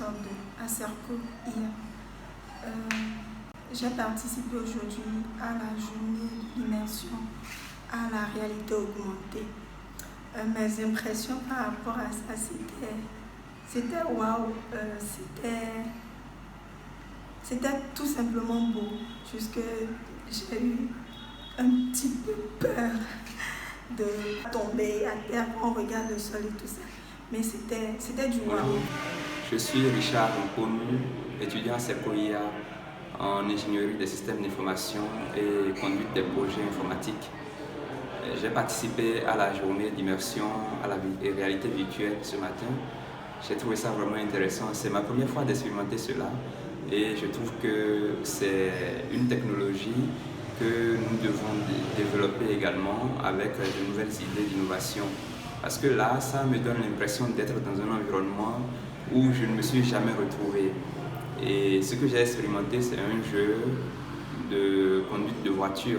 Master 2 à Serco hier. J'ai participé aujourd'hui à la journée d'immersion à la réalité augmentée. Mes impressions par rapport à ça, c'était waouh, c'était tout simplement beau, jusque j'ai eu un petit peu peur de tomber à terre quand on regarde le sol et tout ça. Mais c'était du waouh. Je suis Richard Mponu, étudiant à CERCOIA en ingénierie des systèmes d'information et conduite des projets informatiques. J'ai participé à la journée d'immersion à la réalité virtuelle ce matin. J'ai trouvé ça vraiment intéressant. C'est ma première fois d'expérimenter cela et je trouve que c'est une technologie que nous devons développer également avec de nouvelles idées d'innovation. Parce que là, ça me donne l'impression d'être dans un environnement où je ne me suis jamais retrouvé. Et ce que j'ai expérimenté, c'est un jeu de conduite de voiture.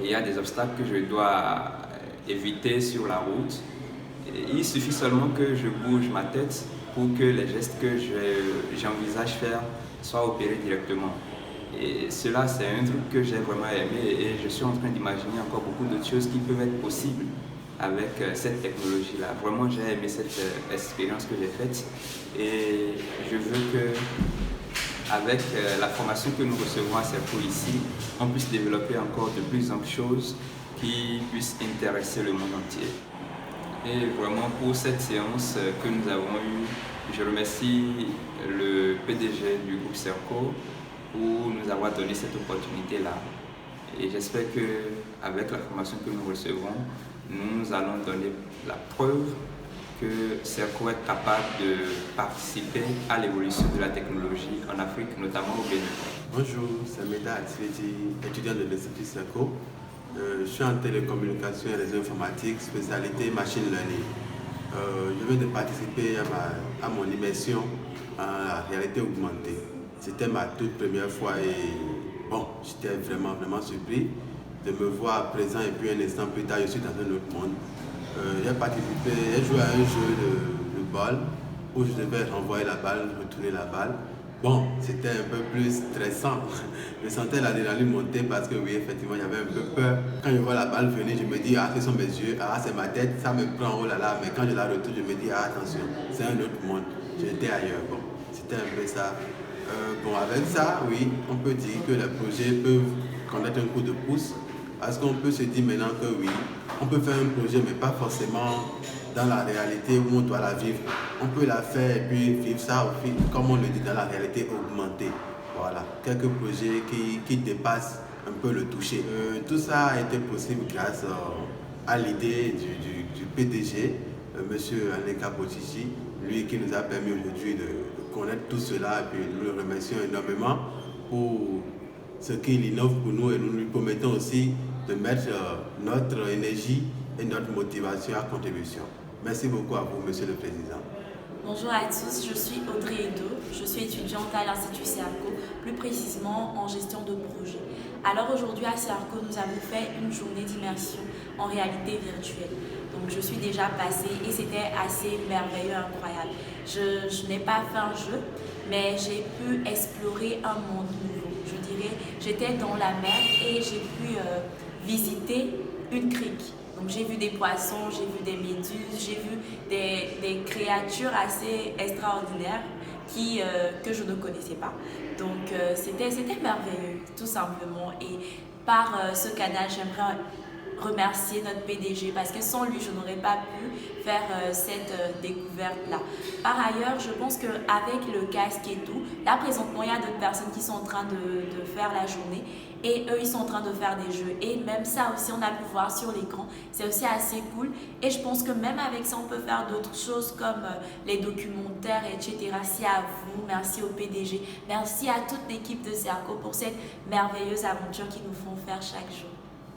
Et il y a des obstacles que je dois éviter sur la route. Et il suffit seulement que je bouge ma tête pour que les gestes que j'envisage faire soient opérés directement. Et cela, c'est un truc que j'ai vraiment aimé et je suis en train d'imaginer encore beaucoup d'autres choses qui peuvent être possibles avec cette technologie-là. Vraiment, j'ai aimé cette expérience que j'ai faite et je veux que, avec la formation que nous recevons à CERCO ici, on puisse développer encore de plus amples choses qui puissent intéresser le monde entier. Et vraiment, pour cette séance que nous avons eue, je remercie le PDG du groupe CERCO pour nous avoir donné cette opportunité-là. Et j'espère qu'avec la formation que nous recevons, nous allons donner la preuve que CERCO est capable de participer à l'évolution de la technologie en Afrique, notamment au Bénin. Bonjour, c'est Meda Ativeti, étudiant de l'Institut CERCO. Je suis en télécommunication et réseau informatique, spécialité machine learning. Je viens de participer à mon immersion en la réalité augmentée. C'était ma toute première fois et bon, j'étais vraiment surpris de me voir présent et puis un instant plus tard, je suis dans un autre monde. J'ai joué à un jeu de balle où je devais renvoyer la balle, retourner la balle. Bon, c'était un peu plus stressant. Je sentais l'adrénaline monter parce que oui, effectivement, il y avait un peu peur. Quand je vois la balle venir, je me dis, ah, ce sont mes yeux, ah, c'est ma tête, ça me prend, oh là là. Mais quand je la retourne, je me dis, ah, attention, c'est un autre monde. J'étais ailleurs. Bon, c'était un peu ça. Avec ça, oui, on peut dire que les projets peuvent connaître un coup de pouce parce qu'on peut se dire maintenant que oui, on peut faire un projet, mais pas forcément dans la réalité où on doit la vivre. On peut la faire et puis vivre ça, comme on le dit, dans la réalité augmentée. Voilà, quelques projets qui dépassent un peu le toucher. Tout ça a été possible grâce à l'idée du PDG, M. Aneka Bochichi, lui qui nous a permis aujourd'hui de connaître tout cela et puis nous le remercions énormément pour ce qu'il innove pour nous et nous lui promettons aussi de mettre notre énergie et notre motivation à contribution. Merci beaucoup à vous, Monsieur le Président. Bonjour à tous, je suis Audrey Edo, je suis étudiante à l'Institut CERCO, plus précisément en gestion de projet. Alors aujourd'hui à CERCO, nous avons fait une journée d'immersion en réalité virtuelle. Donc je suis déjà passée et c'était assez merveilleux, incroyable. Je n'ai pas fait un jeu, mais j'ai pu explorer un monde nouveau. Je dirais, j'étais dans la mer et j'ai pu visiter une crique. Donc j'ai vu des poissons, j'ai vu des méduses, j'ai vu des créatures assez extraordinaires que je ne connaissais pas. Donc c'était merveilleux, tout simplement. Et par ce canal, j'aimerais remercier notre PDG parce que sans lui, je n'aurais pas pu faire cette découverte-là. Par ailleurs, je pense qu'avec le casque et tout, là présentement, il y a d'autres personnes qui sont en train de faire la journée et eux, ils sont en train de faire des jeux. Et même ça aussi, on a pu voir sur l'écran. C'est aussi assez cool. Et je pense que même avec ça, on peut faire d'autres choses comme les documentaires, etc. Merci à vous, merci au PDG, merci à toute l'équipe de CERCO pour cette merveilleuse aventure qu'ils nous font faire chaque jour.